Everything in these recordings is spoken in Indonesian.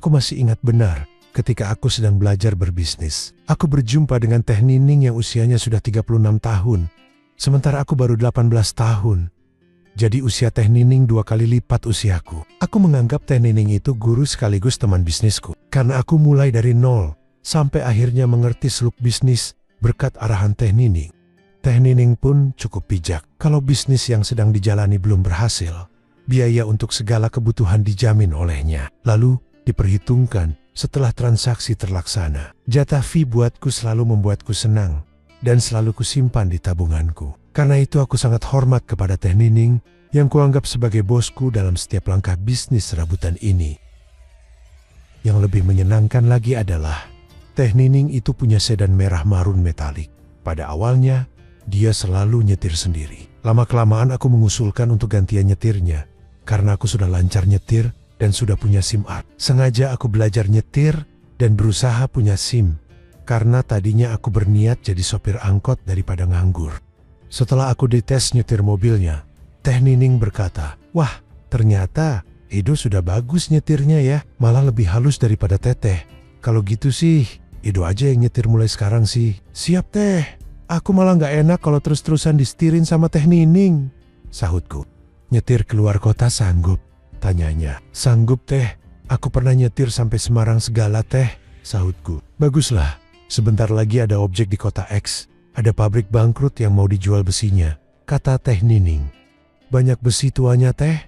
Aku masih ingat benar ketika aku sedang belajar berbisnis. Aku berjumpa dengan Teh Nining yang usianya sudah 36 tahun. Sementara aku baru 18 tahun. Jadi usia Teh Nining 2 kali lipat usiaku. Aku menganggap Teh Nining itu guru sekaligus teman bisnisku. Karena aku mulai dari nol, sampai akhirnya mengerti seluk bisnis berkat arahan Teh Nining. Teh Nining pun cukup bijak. Kalau bisnis yang sedang dijalani belum berhasil, biaya untuk segala kebutuhan dijamin olehnya. Lalu diperhitungkan setelah transaksi terlaksana. Jatah fee buatku selalu membuatku senang dan selalu kusimpan di tabunganku. Karena itu aku sangat hormat kepada Teh Nining yang kuanggap sebagai bosku dalam setiap langkah bisnis serabutan ini. Yang lebih menyenangkan lagi adalah Teh Nining itu punya sedan merah marun metalik. Pada awalnya, dia selalu nyetir sendiri. Lama-kelamaan aku mengusulkan untuk gantian nyetirnya karena aku sudah lancar nyetir dan sudah punya SIM A. Sengaja aku belajar nyetir dan berusaha punya SIM karena tadinya aku berniat jadi sopir angkot daripada nganggur. Setelah aku dites nyetir mobilnya, Teh Nining berkata, "Wah, ternyata Edo sudah bagus nyetirnya ya, malah lebih halus daripada Teteh. Kalau gitu sih, Edo aja yang nyetir mulai sekarang sih." "Siap Teh, aku malah gak enak kalau terus-terusan disetirin sama Teh Nining," sahutku. "Nyetir keluar kota sanggup?" tanyanya. "Sanggup Teh, aku pernah nyetir sampai Semarang segala Teh," sahutku. "Baguslah, sebentar lagi ada objek di kota X. Ada pabrik bangkrut yang mau dijual besinya," kata Teh Nining. "Banyak besi tuanya Teh?"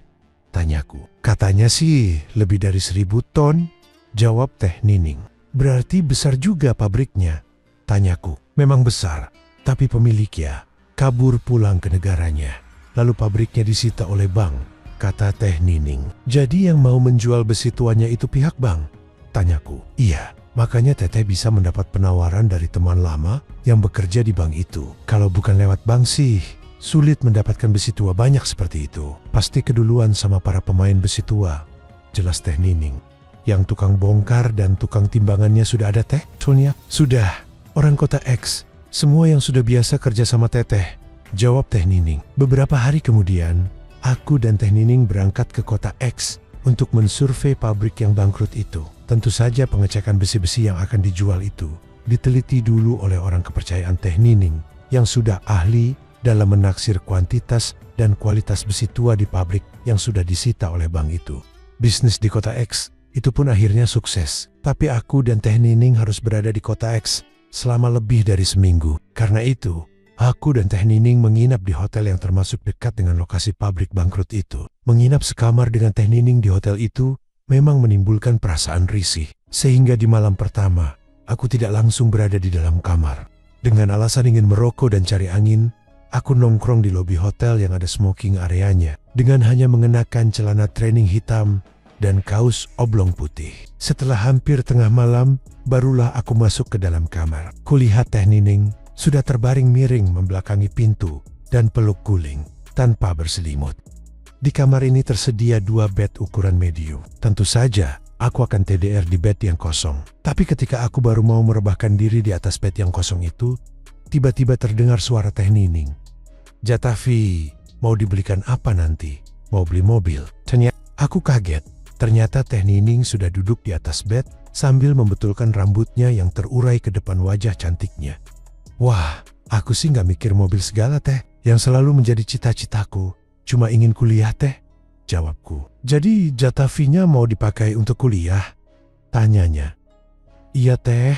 tanyaku. "Katanya sih lebih dari 1000 ton, jawab Teh Nining. "Berarti besar juga pabriknya?" tanyaku. "Memang besar, tapi pemiliknya kabur pulang ke negaranya. Lalu pabriknya disita oleh bank," kata Teh Nining. "Jadi yang mau menjual besi tuanya itu pihak bank?" tanyaku. "Iya. Makanya Teteh bisa mendapat penawaran dari teman lama yang bekerja di bank itu. Kalau bukan lewat bank sih, sulit mendapatkan besi tua banyak seperti itu. Pasti keduluan sama para pemain besi tua," jelas Teh Nining. "Yang tukang bongkar dan tukang timbangannya sudah ada Teh? Soalnya sudah, orang kota X. Semua yang sudah biasa kerja sama Teteh," jawab Teh Nining. Beberapa hari kemudian, aku dan Teh Nining berangkat ke kota X untuk mensurvei pabrik yang bangkrut itu. Tentu saja pengecekan besi-besi yang akan dijual itu diteliti dulu oleh orang kepercayaan Teh Nining yang sudah ahli dalam menaksir kuantitas dan kualitas besi tua di pabrik yang sudah disita oleh bank itu. Bisnis di kota X itu pun akhirnya sukses, tapi aku dan Teh Nining harus berada di kota X selama lebih dari seminggu. Karena itu, aku dan Teh Nining menginap di hotel yang termasuk dekat dengan lokasi pabrik bangkrut itu. Menginap sekamar dengan Teh Nining di hotel itu memang menimbulkan perasaan risih. Sehingga di malam pertama, aku tidak langsung berada di dalam kamar. Dengan alasan ingin merokok dan cari angin, aku nongkrong di lobi hotel yang ada smoking areanya dengan hanya mengenakan celana training hitam dan kaos oblong putih. Setelah hampir tengah malam, barulah aku masuk ke dalam kamar. Kulihat Teh Nining sudah terbaring miring membelakangi pintu dan peluk guling tanpa berselimut. Di kamar ini tersedia 2 bed ukuran medium. Tentu saja, aku akan TDR di bed yang kosong. Tapi ketika aku baru mau merebahkan diri di atas bed yang kosong itu, tiba-tiba terdengar suara Teh Nining. "Jatah fee, mau dibelikan apa nanti? Mau beli mobil?" Aku kaget. Ternyata Teh Nining sudah duduk di atas bed sambil membetulkan rambutnya yang terurai ke depan wajah cantiknya. "Wah, aku sih nggak mikir mobil segala Teh. Yang selalu menjadi cita-citaku cuma ingin kuliah Teh," jawabku. "Jadi jatah fee-nya mau dipakai untuk kuliah?" tanyanya. "Iya Teh,"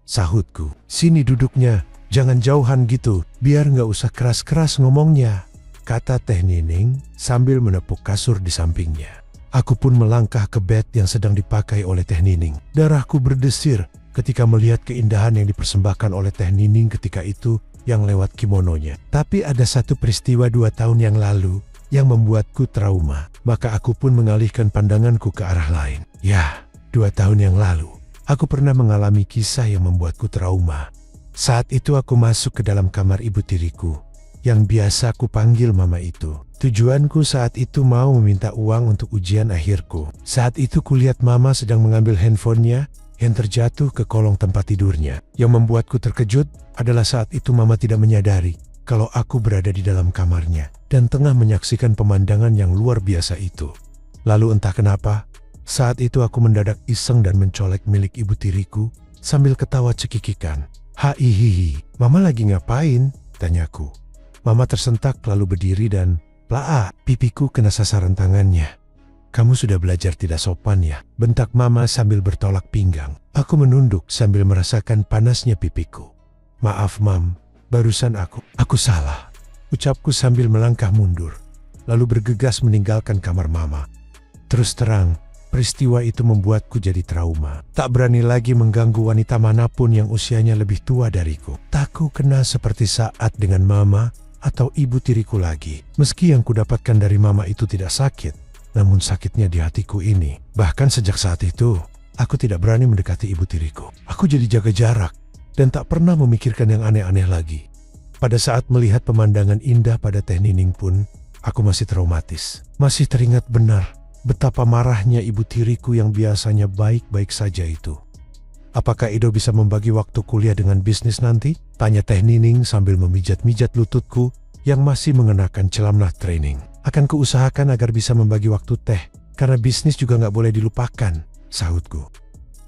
sahutku. "Sini duduknya, jangan jauhan gitu, biar nggak usah keras-keras ngomongnya," kata Teh Nining sambil menepuk kasur di sampingnya. Aku pun melangkah ke bed yang sedang dipakai oleh Teh Nining. Darahku berdesir ketika melihat keindahan yang dipersembahkan oleh Teh Nining ketika itu yang lewat kimononya. Tapi ada satu peristiwa 2 tahun yang lalu yang membuatku trauma. Maka aku pun mengalihkan pandanganku ke arah lain. Ya, 2 tahun yang lalu, aku pernah mengalami kisah yang membuatku trauma. Saat itu aku masuk ke dalam kamar ibu tiriku, yang biasa aku panggil mama itu. Tujuanku saat itu mau meminta uang untuk ujian akhirku. Saat itu kulihat mama sedang mengambil handphonenya yang terjatuh ke kolong tempat tidurnya. Yang membuatku terkejut adalah saat itu mama tidak menyadari kalau aku berada di dalam kamarnya dan tengah menyaksikan pemandangan yang luar biasa itu. Lalu entah kenapa, Saat itu aku mendadak iseng dan mencolek milik ibu tiriku sambil ketawa cekikikan. "Hihihi, Mama lagi ngapain?" tanyaku. Mama tersentak lalu berdiri dan plaa, pipiku kena sasaran tangannya. "Kamu sudah belajar tidak sopan ya?" bentak Mama sambil bertolak pinggang. Aku menunduk sambil merasakan panasnya pipiku. "Maaf Mam, barusan aku salah," ucapku sambil melangkah mundur, lalu bergegas meninggalkan kamar Mama. Terus terang, peristiwa itu membuatku jadi trauma. Tak berani lagi mengganggu wanita manapun yang usianya lebih tua dariku. Takku kena seperti saat dengan Mama atau ibu tiriku lagi. Meski yang kudapatkan dari Mama itu tidak sakit, namun sakitnya di hatiku ini. Bahkan sejak saat itu, aku tidak berani mendekati ibu tiriku. Aku jadi jaga jarak dan tak pernah memikirkan yang aneh-aneh lagi. Pada saat melihat pemandangan indah pada Teh Nining pun, aku masih traumatis. Masih teringat benar betapa marahnya ibu tiriku yang biasanya baik-baik saja itu. "Apakah Edo bisa membagi waktu kuliah dengan bisnis nanti?" tanya Teh Nining sambil memijat-mijat lututku yang masih mengenakan celana training. "Akan kuusahakan agar bisa membagi waktu Teh, karena bisnis juga nggak boleh dilupakan," sahutku.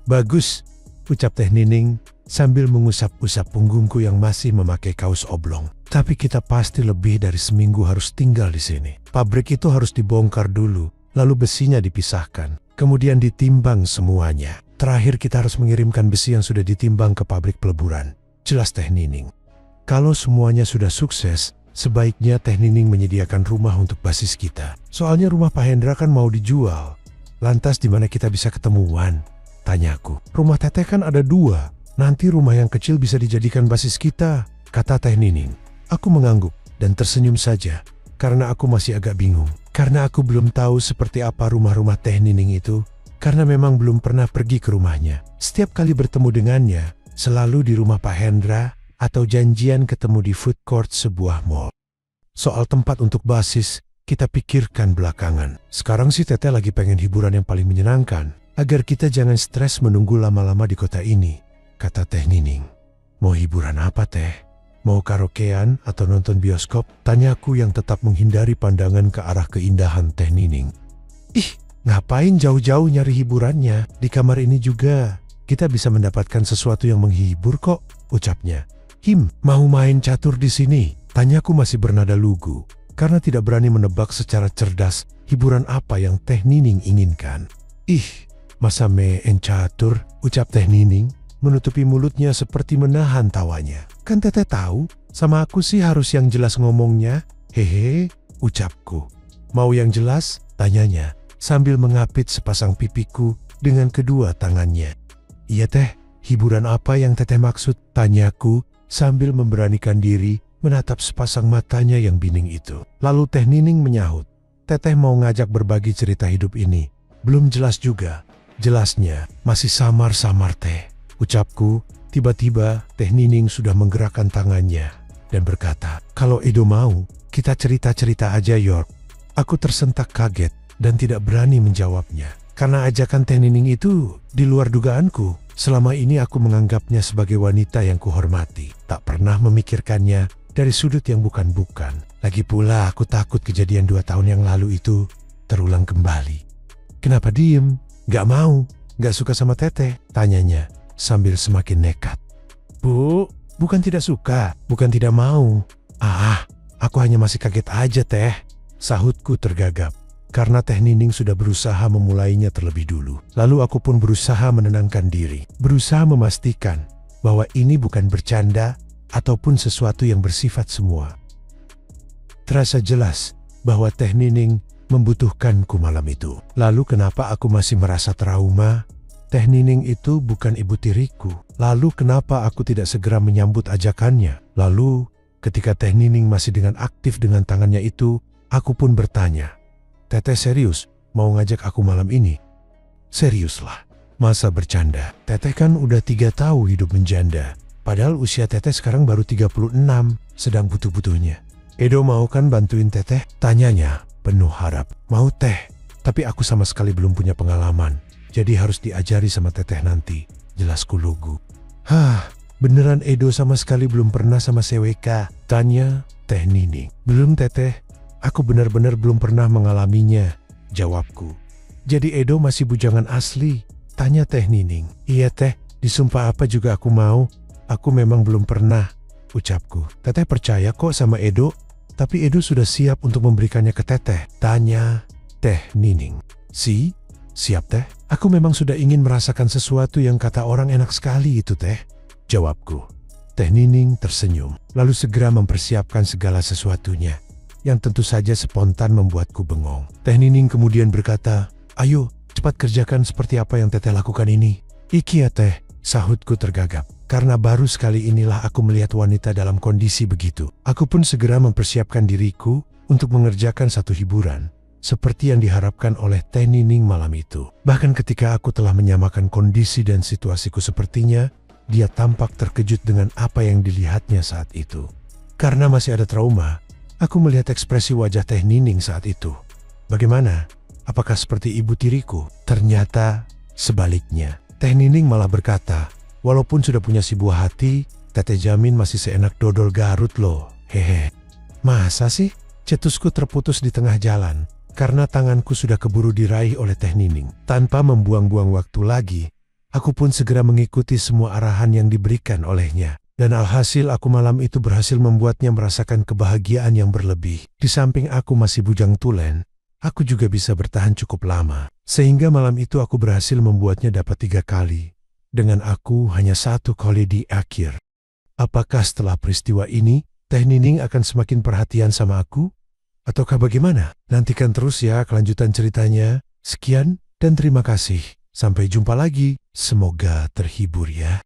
"Bagus," ucap Teh Nining sambil mengusap-usap punggungku yang masih memakai kaos oblong. "Tapi kita pasti lebih dari seminggu harus tinggal di sini. Pabrik itu harus dibongkar dulu, lalu besinya dipisahkan, kemudian ditimbang semuanya. Terakhir kita harus mengirimkan besi yang sudah ditimbang ke pabrik peleburan," jelas Teh Nining. "Kalau semuanya sudah sukses, sebaiknya Teh Nining menyediakan rumah untuk basis kita. Soalnya rumah Pak Hendra kan mau dijual. Lantas di mana kita bisa ketemuan?" tanyaku. "Rumah Teteh kan ada 2. Nanti rumah yang kecil bisa dijadikan basis kita," kata Teh Nining. Aku mengangguk dan tersenyum saja karena aku masih agak bingung. Karena aku belum tahu seperti apa rumah-rumah Teh Nining itu, karena memang belum pernah pergi ke rumahnya. Setiap kali bertemu dengannya, selalu di rumah Pak Hendra atau janjian ketemu di food court sebuah mall. Soal tempat untuk basis, kita pikirkan belakangan. Sekarang sih Teteh lagi pengen hiburan yang paling menyenangkan, agar kita jangan stres menunggu lama-lama di kota ini, kata Teh Nining. "Mau hiburan apa Teh? Mau karaokean atau nonton bioskop?" tanyaku yang tetap menghindari pandangan ke arah keindahan Teh Nining. "Ih, ngapain jauh-jauh nyari hiburannya? Di kamar ini juga kita bisa mendapatkan sesuatu yang menghibur kok," ucapnya. Mau main catur di sini?" tanyaku masih bernada lugu, karena tidak berani menebak secara cerdas hiburan apa yang Teh Nining inginkan. "Ih, masa main catur?" ucap Teh Nining, menutupi mulutnya seperti menahan tawanya. "Kan Teteh tahu, sama aku sih harus yang jelas ngomongnya." "Hehe," ucapku. "Mau yang jelas?" tanyanya, sambil mengapit sepasang pipiku dengan kedua tangannya. "Iya Teh, hiburan apa yang Teteh maksud?" tanyaku sambil memberanikan diri menatap sepasang matanya yang bining itu. Lalu Teh Nining menyahut, "Teteh mau ngajak berbagi cerita hidup ini. Belum jelas juga." "Jelasnya masih samar-samar Teh," ucapku. Tiba-tiba Teh Nining sudah menggerakkan tangannya dan berkata, "Kalau Edo mau, kita cerita-cerita aja York." Aku tersentak kaget dan tidak berani menjawabnya. Karena ajakan Teh Nining itu di luar dugaanku. Selama ini aku menganggapnya sebagai wanita yang kuhormati. Tak pernah memikirkannya dari sudut yang bukan-bukan. Lagi pula aku takut kejadian 2 tahun yang lalu itu terulang kembali. "Kenapa diem? Gak mau? Gak suka sama Teteh?" tanyanya sambil semakin nekat. "Bu, bukan tidak suka, bukan tidak mau. Aku hanya masih kaget aja Teh," sahutku tergagap. Karena Teh Nining sudah berusaha memulainya terlebih dulu. Lalu aku pun berusaha menenangkan diri. Berusaha memastikan bahwa ini bukan bercanda ataupun sesuatu yang bersifat semua. Terasa jelas bahwa Teh Nining membutuhkanku malam itu. Lalu kenapa aku masih merasa trauma? Teh Nining itu bukan ibu tiriku. Lalu kenapa aku tidak segera menyambut ajakannya? Lalu ketika Teh Nining masih dengan aktif dengan tangannya itu, aku pun bertanya, "Teteh serius mau ngajak aku malam ini?" "Seriuslah, masa bercanda? Teteh kan udah 3 tahun hidup menjanda. Padahal usia Teteh sekarang baru 36, sedang butuh-butuhnya. Edo mau kan bantuin Teteh?" tanyanya penuh harap. "Mau Teh, tapi aku sama sekali belum punya pengalaman. Jadi harus diajari sama Teteh nanti," jelasku lugu. Beneran Edo sama sekali belum pernah sama CWK?" tanya Teh Nining. "Belum Teteh. Aku benar-benar belum pernah mengalaminya," jawabku. Jadi Edo masih bujangan asli? Tanya Teh Nining. Iya Teh, disumpah apa juga aku mau. Aku memang belum pernah, ucapku. Teteh percaya kok sama Edo, tapi Edo sudah siap untuk memberikannya ke Teteh. Tanya Teh Nining. Siap Teh. Aku memang sudah ingin merasakan sesuatu yang kata orang enak sekali itu Teh, jawabku. Teh Nining tersenyum, lalu segera mempersiapkan segala sesuatunya, yang tentu saja spontan membuatku bengong. Teh Nining kemudian berkata, ayo, cepat kerjakan seperti apa yang Teteh lakukan ini. Iki ya Teh, sahutku tergagap. Karena baru sekali inilah aku melihat wanita dalam kondisi begitu. Aku pun segera mempersiapkan diriku untuk mengerjakan satu hiburan, seperti yang diharapkan oleh Teh Nining malam itu. Bahkan ketika aku telah menyamakan kondisi dan situasiku sepertinya, dia tampak terkejut dengan apa yang dilihatnya saat itu. Karena masih ada trauma, aku melihat ekspresi wajah Teh Nining saat itu. Bagaimana? Apakah seperti ibu tiriku? Ternyata sebaliknya. Teh Nining malah berkata, walaupun sudah punya si buah hati, Teteh jamin masih seenak dodol Garut loh. Hehe. Masa sih? Cetusku terputus di tengah jalan, karena tanganku sudah keburu diraih oleh Teh Nining. Tanpa membuang-buang waktu lagi, aku pun segera mengikuti semua arahan yang diberikan olehnya. Dan alhasil aku malam itu berhasil membuatnya merasakan kebahagiaan yang berlebih. Di samping aku masih bujang tulen, aku juga bisa bertahan cukup lama. Sehingga malam itu aku berhasil membuatnya dapat 3 kali. Dengan aku hanya 1 kali di akhir. Apakah setelah peristiwa ini, Teh Nining akan semakin perhatian sama aku? Ataukah bagaimana? Nantikan terus ya kelanjutan ceritanya. Sekian dan terima kasih. Sampai jumpa lagi. Semoga terhibur ya.